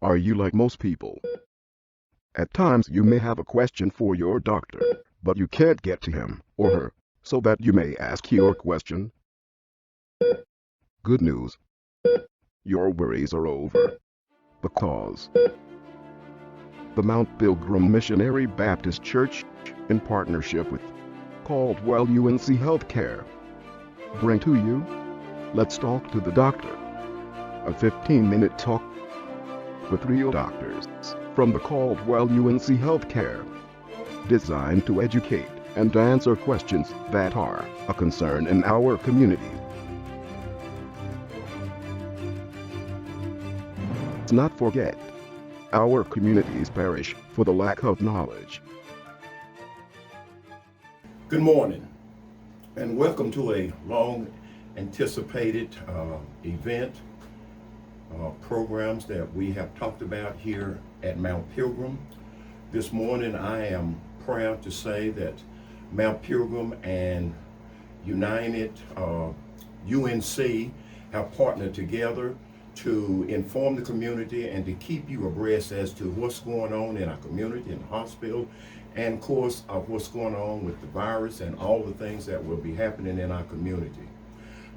Are you like most people? At times you may have a question for your doctor, but you can't get to him or her, so that you may ask your question. Good news. Your worries are over. Because the Mount Pilgrim Missionary Baptist Church, in partnership with Caldwell UNC Health Care, bring to you Let's Talk to the Doctor, a 15-minute talk with real doctors from the Caldwell UNC Health Care, designed to educate and answer questions that are a concern in our community. Let's not forget, our communities perish for the lack of knowledge. Good morning, and welcome to a long anticipated event, programs that we have talked about here at Mount Pilgrim. This morning I am proud to say that Mount Pilgrim and United UNC have partnered together to inform the community and to keep you abreast as to what's going on in our community, in the hospital, and of course of what's going on with the virus and all the things that will be happening in our community.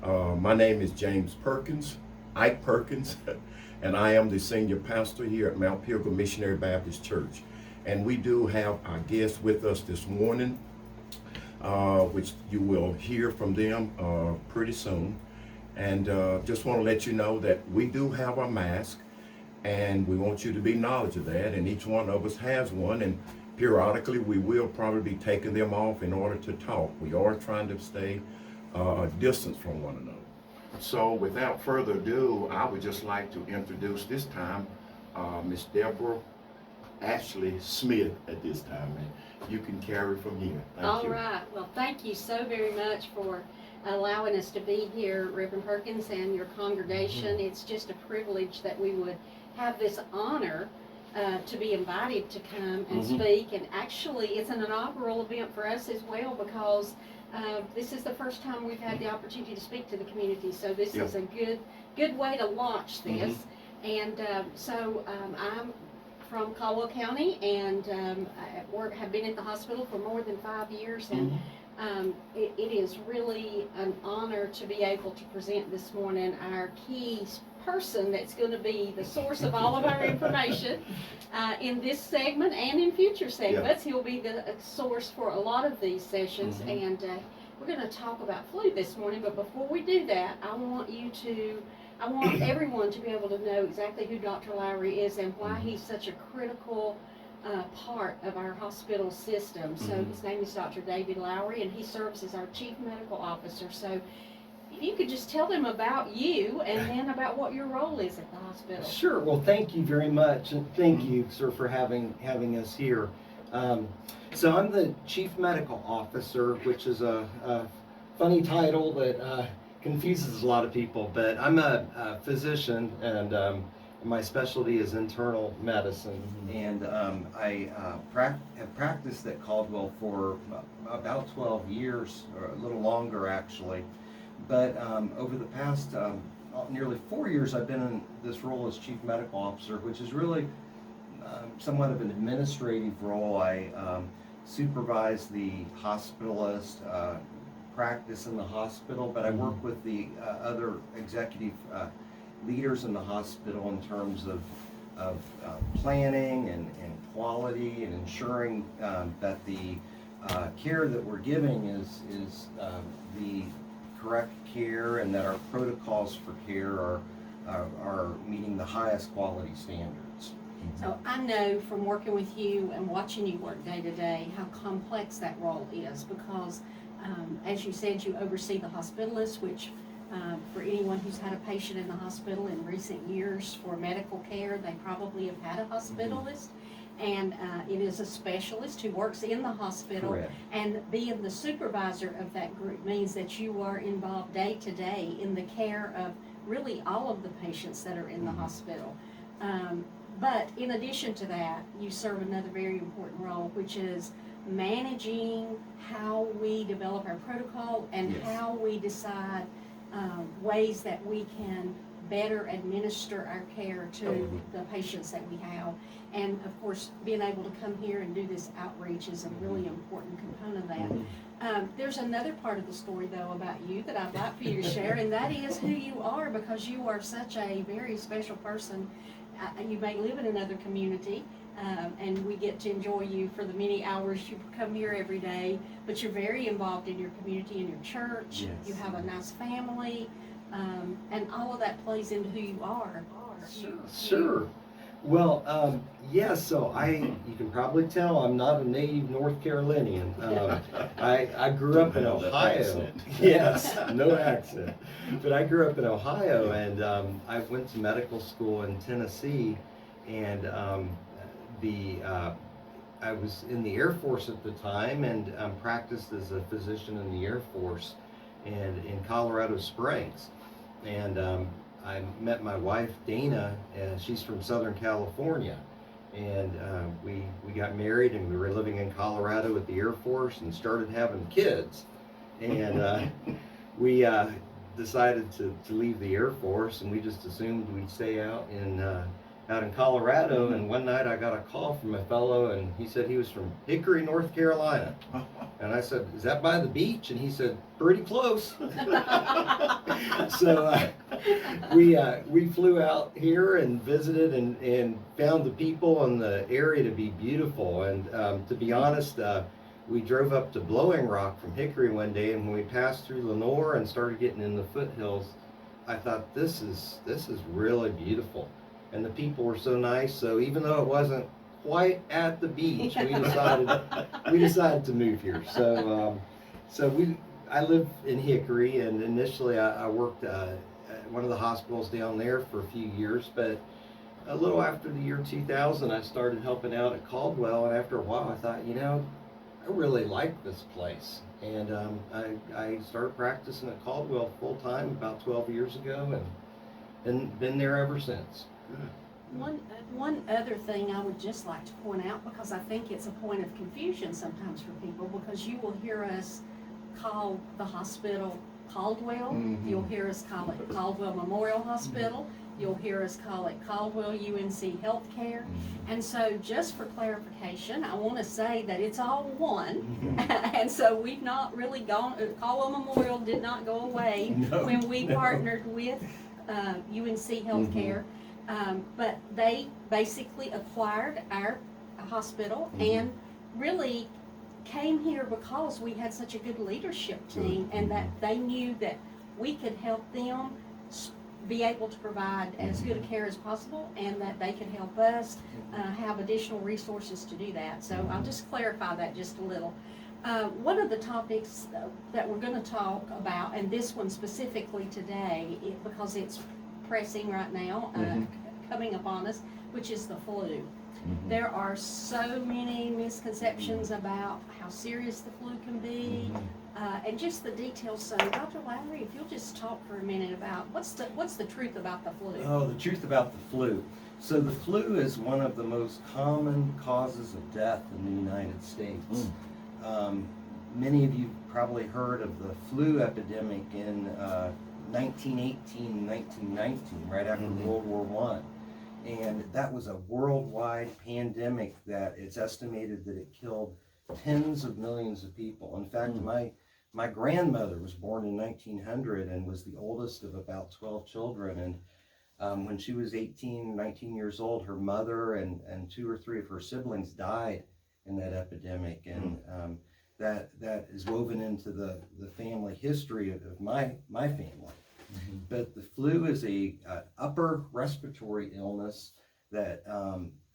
My name is James Perkins, Ike Perkins, and I am the senior pastor here at Mount Pilgrim Missionary Baptist Church. And we do have our guests with us this morning, which you will hear from them pretty soon. And just want to let you know that we do have our mask, and we want you to be knowledgeable of that, and each one of us has one, and periodically we will probably be taking them off in order to talk. We are trying to stay a distance from one another. So without further ado, I would just like to introduce this time Miss Deborah Ashley Smith at this time, and you can carry from here. Thank you. All right. Well, thank you so very much for allowing us to be here, Reverend Perkins, and your congregation. It's just a privilege that we would have this honor to be invited to come and speak. And actually, it's an inaugural event for us as well, because this is the first time we've had the opportunity to speak to the community. So this is a good way to launch this. And I'm from Caldwell County, and have been at the hospital for more than 5 years, and it is really an honor to be able to present this morning our key person that's going to be the source of all of our information in this segment and in future segments. He'll be the source for a lot of these sessions, and we're going to talk about flu this morning. But before we do that, I want everyone to be able to know exactly who Dr. Lowry is and why he's such a critical part of our hospital system. So his name is Dr. David Lowry, and he serves as our Chief Medical Officer. So if you could just tell them about you and then about what your role is at the hospital. Sure. Well, thank you very much, and thank you, sir, for having us here. So I'm the Chief Medical Officer, which is a funny title that confuses a lot of people, but I'm a physician, and my specialty is internal medicine, and I have practiced at Caldwell for about 12 years, or a little longer actually. But over the past nearly 4 years, I've been in this role as Chief Medical Officer, which is really somewhat of an administrative role. I supervise the hospitalist practice in the hospital, but I work with the other executive leaders in the hospital in terms of planning and quality, and ensuring that the care that we're giving is the correct care, and that our protocols for care are meeting the highest quality standards. So I know from working with you and watching you work day to day how complex that role is, because as you said, you oversee the hospitalist, which for anyone who's had a patient in the hospital in recent years for medical care, they probably have had a hospitalist. And it is a specialist who works in the hospital. Correct. And being the supervisor of that group means that you are involved day to day in the care of really all of the patients that are in the hospital. But in addition to that, you serve another very important role, which is managing how we develop our protocol and how we decide ways that we can better administer our care to the patients that we have. And of course, being able to come here and do this outreach is a really important component of that. There's another part of the story though about you that I'd like for you to share, and that is who you are, because you are such a very special person. You may live in another community, and we get to enjoy you for the many hours you come here every day, but you're very involved in your community and your church. Yes. You have a nice family, and all of that plays into who you are. Sure. Well, so you can probably tell I'm not a native North Carolinian. I grew up in Ohio. Yes, no accent. But I grew up in Ohio, and I went to medical school in Tennessee, and I was in the Air Force at the time, and practiced as a physician in the Air Force and in Colorado Springs. And I met my wife, Dana, and she's from Southern California. And we got married, and we were living in Colorado at the Air Force and started having kids. And we decided to leave the Air Force, and we just assumed we'd stay out in Colorado. And one night I got a call from a fellow, and he said he was from Hickory, North Carolina. And I said, "Is that by the beach?" And he said, "Pretty close." So we flew out here and visited and found the people in the area to be beautiful. And to be honest, we drove up to Blowing Rock from Hickory one day, and when we passed through Lenore and started getting in the foothills, I thought, this is really beautiful. And the people were so nice. So even though it wasn't quite at the beach, we decided to move here. So I live in Hickory, and initially I worked at one of the hospitals down there for a few years. But a little after the year 2000, I started helping out at Caldwell, and after a while, I thought, I really like this place. And I started practicing at Caldwell full time about 12 years ago, and been there ever since. One other thing I would just like to point out, because I think it's a point of confusion sometimes for people, because you will hear us call the hospital Caldwell, you'll hear us call it Caldwell Memorial Hospital, you'll hear us call it Caldwell UNC Health Care. And so just for clarification, I want to say that it's all one. And so we've not really gone, Caldwell Memorial did not go away when we partnered with UNC Health Care. But they basically acquired our hospital and really came here because we had such a good leadership team, and that they knew that we could help them be able to provide as good a care as possible, and that they could help us have additional resources to do that. So I'll just clarify that just a little. One of the topics that we're going to talk about, and this one specifically today, because it's pressing right now, coming upon us, which is the flu. There are so many misconceptions about how serious the flu can be, and just the details. So, Dr. Lowry, if you'll just talk for a minute about what's the truth about the flu? Oh, the truth about the flu. So the flu is one of the most common causes of death in the United States. Many of you probably heard of the flu epidemic in 1918, 1919, right after World War I. And that was a worldwide pandemic that it's estimated that it killed tens of millions of people. In fact, my grandmother was born in 1900 and was the oldest of about 12 children. And when she was 18, 19 years old, her mother and 2 or 3 of her siblings died in that epidemic. And that is woven into the family history of my family. But the flu is a upper respiratory illness that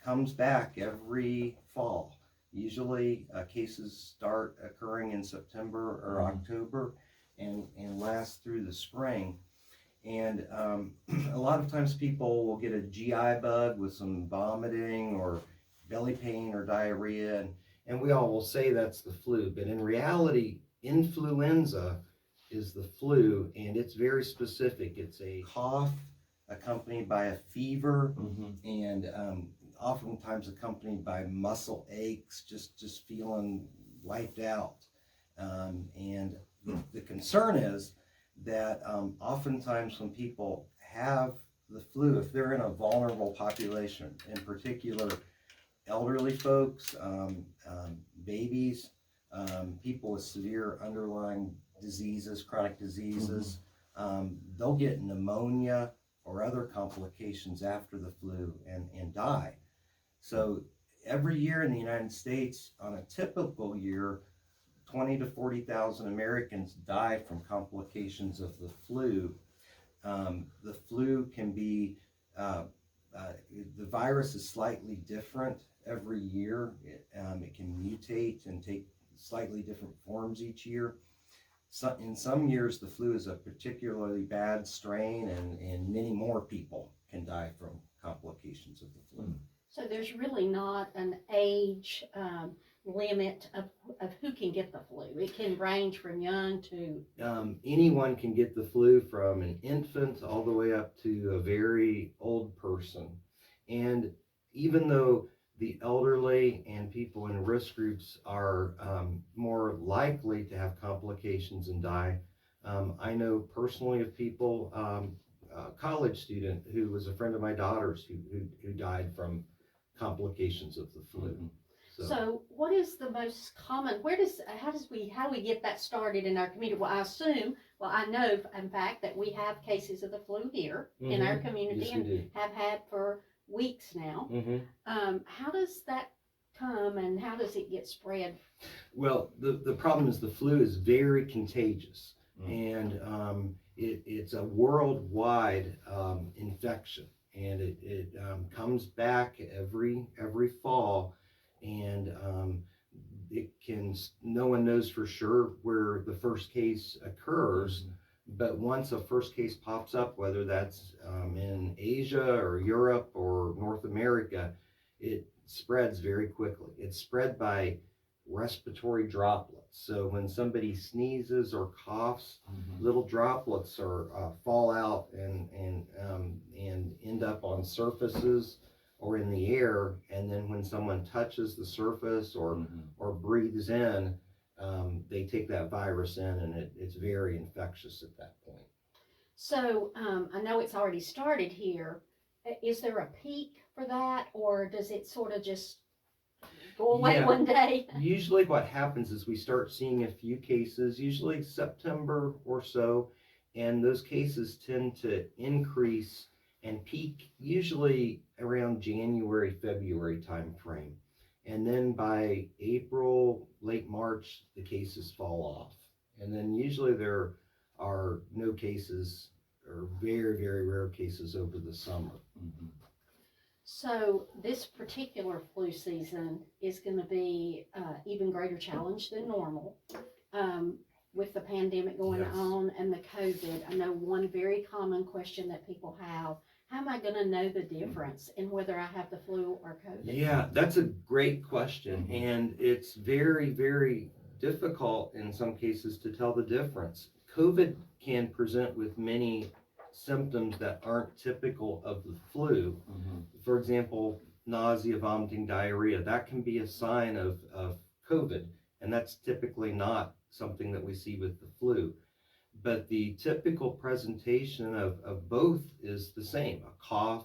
comes back every fall. Usually cases start occurring in September or October and last through the spring. And a lot of times people will get a GI bug with some vomiting or belly pain or diarrhea, and we all will say that's the flu. But in reality, influenza is the flu, and it's very specific. It's a cough accompanied by a fever, and oftentimes accompanied by muscle aches, just feeling wiped out. And the concern is that oftentimes when people have the flu, if they're in a vulnerable population, in particular elderly folks, babies, people with severe underlying diseases, chronic diseases, they'll get pneumonia or other complications after the flu and die. So every year in the United States, on a typical year, 20 to 40,000 Americans die from complications of the flu. The flu can be, the virus is slightly different every year. It can mutate and take slightly different forms each year. So in some years, the flu is a particularly bad strain, and many more people can die from complications of the flu. So there's really not an age limit of who can get the flu. It can range from young to... Anyone can get the flu, from an infant all the way up to a very old person. And even though the elderly and people in risk groups are more likely to have complications and die, I know personally of people, a college student who was a friend of my daughter's who died from complications of the flu. So what is the most common, how do we get that started in our community? Well, I know, in fact, that we have cases of the flu here in our community. Yes, and we do. have had for weeks now. How does that come, and how does it get spread? Well, the problem is the flu is very contagious, and it's a worldwide infection, and it comes back every fall, and no one knows for sure where the first case occurs, but once a first case pops up, whether that's in Asia or Europe or North America, it spreads very quickly. It's spread by respiratory droplets. So when somebody sneezes or coughs, little droplets fall out and end up on surfaces or in the air, and then when someone touches the surface or breathes in, they take that virus in, and it's very infectious at that point. So I know it's already started here. Is there a peak for that, or does it sort of just go away one day? Usually what happens is we start seeing a few cases, usually September or so, and those cases tend to increase and peak usually around January, February time frame. And then by April, late March, the cases fall off. And then usually there are no cases, or very, very rare cases over the summer. So this particular flu season is going to be even greater challenge than normal. With the pandemic going on and the COVID, I know one very common question that people have: how am I going to know the difference in whether I have the flu or COVID? Yeah, that's a great question, and it's very, very difficult in some cases to tell the difference. COVID can present with many symptoms that aren't typical of the flu. For example, nausea, vomiting, diarrhea, that can be a sign of COVID, and that's typically not something that we see with the flu. But the typical presentation of both is the same: a cough,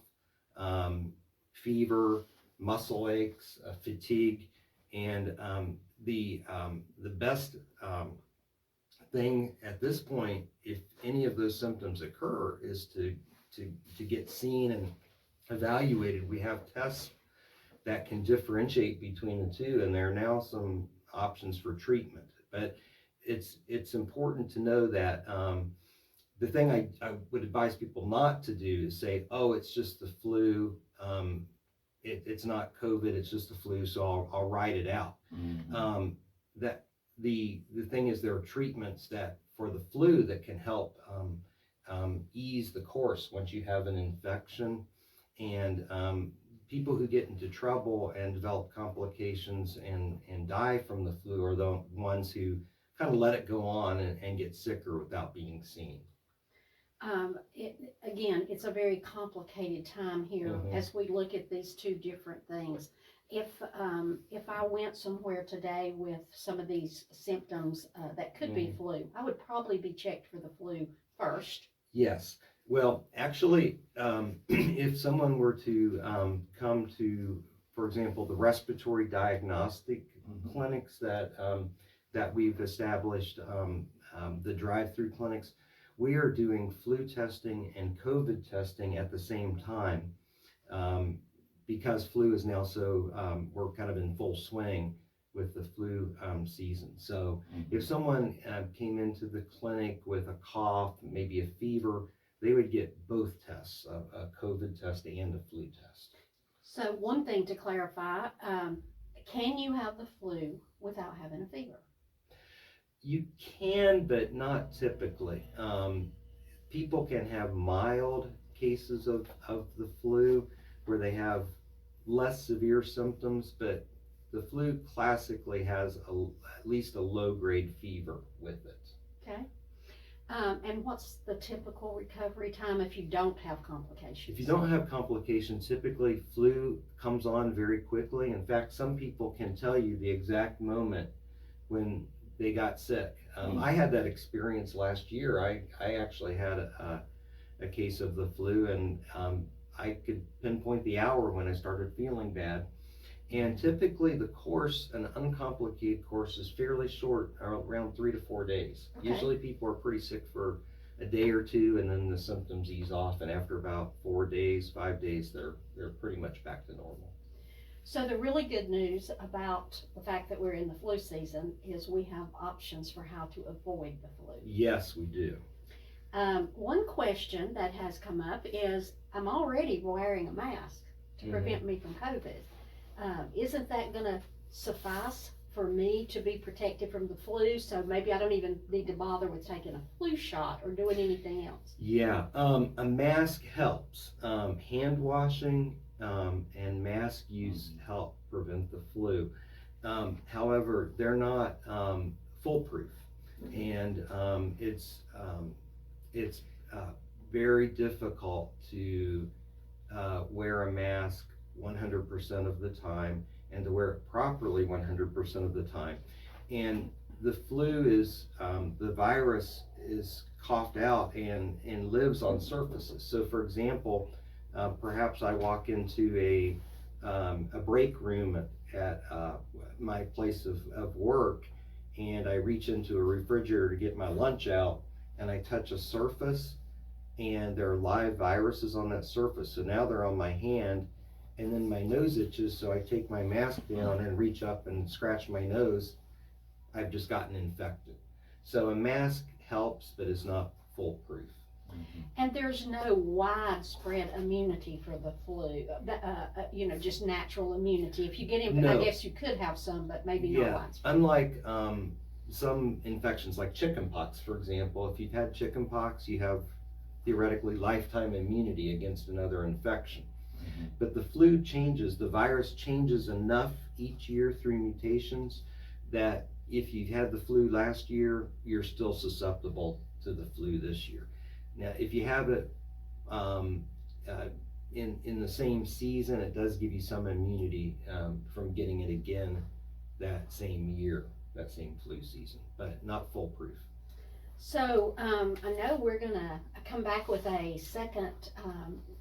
fever, muscle aches, fatigue, and the best thing at this point, if any of those symptoms occur, is to get seen and evaluated. We have tests that can differentiate between the two, and there are now some options for treatment. But it's important to know that the thing I would advise people not to do is say, oh, it's just the flu, it's not COVID, it's just the flu, so I'll ride it out. That the thing is, there are treatments that for the flu that can help ease the course once you have an infection, and people who get into trouble and develop complications and die from the flu are the ones who kind of let it go on and get sicker without being seen. Again, it's a very complicated time here as we look at these two different things. If I went somewhere today with some of these symptoms that could be flu, I would probably be checked for the flu first. Yes, Well, actually, if someone were to come to, for example, the respiratory diagnostic clinics that we've established, the drive-through clinics, we are doing flu testing and COVID testing at the same time, because flu is now we're kind of in full swing with the flu season. So if someone came into the clinic with a cough, maybe a fever, they would get both tests, a COVID test and a flu test. So one thing to clarify, can you have the flu without having a fever? You can, but not typically. People can have mild cases of the flu where they have less severe symptoms, but the flu classically has at least a low-grade fever with it. Okay. And what's the typical recovery time if you don't have complications? If you don't have complications, typically flu comes on very quickly. In fact, some people can tell you the exact moment when they got sick. I had that experience last year. I actually had a case of the flu, and I could pinpoint the hour when I started feeling bad. And typically the course, an uncomplicated course, is fairly short, around 3 to 4 days. Okay. Usually people are pretty sick for a day or two, and then the symptoms ease off, and after about 4 days, 5 days, they're pretty much back to normal. So the really good news about the fact that we're in the flu season is we have options for how to avoid the flu. Yes, we do. One question that has come up is, I'm already wearing a mask to prevent me from COVID. Isn't that going to suffice for me to be protected from the flu? So maybe I don't even need to bother with taking a flu shot or doing anything else. Yeah, a mask helps. Hand washing and mask use help prevent the flu. However, they're not foolproof, and it's very difficult to wear a mask 100% of the time and to wear it properly 100% of the time. And the flu is, the virus is coughed out and lives on surfaces. So for example, perhaps I walk into a break room at my place of work, and I reach into a refrigerator to get my lunch out, and I touch a surface, and there are live viruses on that surface. So now they're on my hand, and then my nose itches, so I take my mask down and reach up and scratch my nose. I've just gotten infected. So a mask helps, but it's not foolproof. And there's no widespread immunity for the flu, just natural immunity. If you get infected, No. I guess you could have some, but maybe not widespread. Unlike some infections like chickenpox, for example, if you've had chickenpox, you have theoretically lifetime immunity against another infection. But the flu changes, the virus changes enough each year through mutations that if you had the flu last year, you're still susceptible to the flu this year. Now, if you have it in the same season, it does give you some immunity from getting it again that same year, that same flu season, but not foolproof. So I know we're going to come back with a second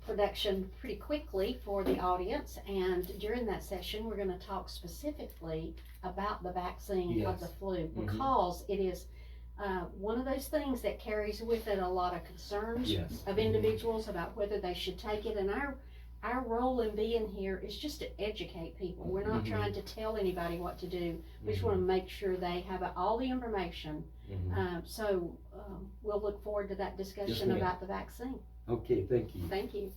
production pretty quickly for the audience, and during that session we're going to talk specifically about the vaccine of the flu, because it is one of those things that carries with it a lot of concerns of individuals about whether they should take it, and our role in being here is just to educate people. We're not trying to tell anybody what to do. We just want to make sure they have all the information. So we'll look forward to that discussion about the vaccine. Okay, thank you. Thank you.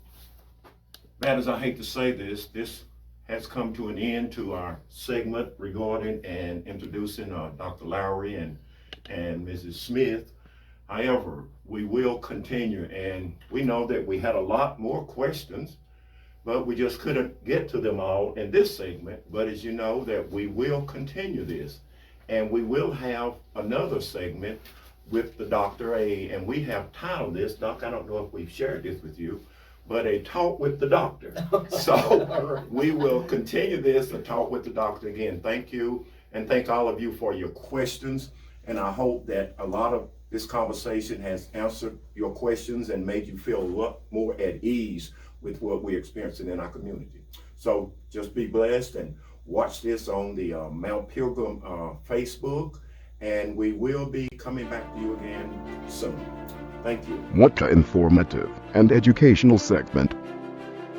Bad as I hate to say this, this has come to an end to our segment regarding and introducing Dr. Lowry and Mrs. Smith. However, we will continue, and we know that we had a lot more questions, but we just couldn't get to them all in this segment. But as you know, that we will continue this, and we will have another segment with the Dr. And we have titled this, Doc, I don't know if we've shared this with you, but a talk with the doctor. So we will continue this, a talk with the doctor. Again, thank you, and thank all of you for your questions. And I hope that a lot of this conversation has answered your questions and made you feel a lot more at ease with what we're experiencing in our community. So just be blessed and watch this on the Mount Pilgrim Facebook, and we will be coming back to you again soon. Thank you. What an informative and educational segment.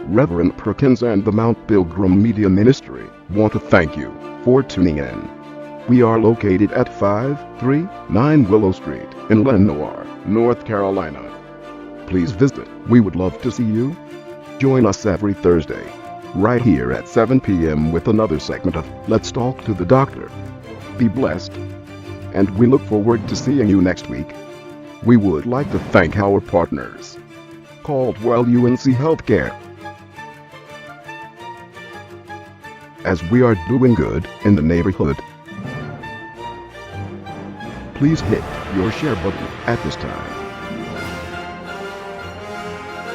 Reverend Perkins and the Mount Pilgrim Media Ministry want to thank you for tuning in. We are located at 539 Willow Street in Lenoir, North Carolina. Please visit. We would love to see you. Join us every Thursday, right here at 7 p.m. with another segment of Let's Talk to the Doctor. Be blessed, and we look forward to seeing you next week. We would like to thank our partners, Caldwell UNC Health Care, as we are doing good in the neighborhood. Please hit your share button at this time.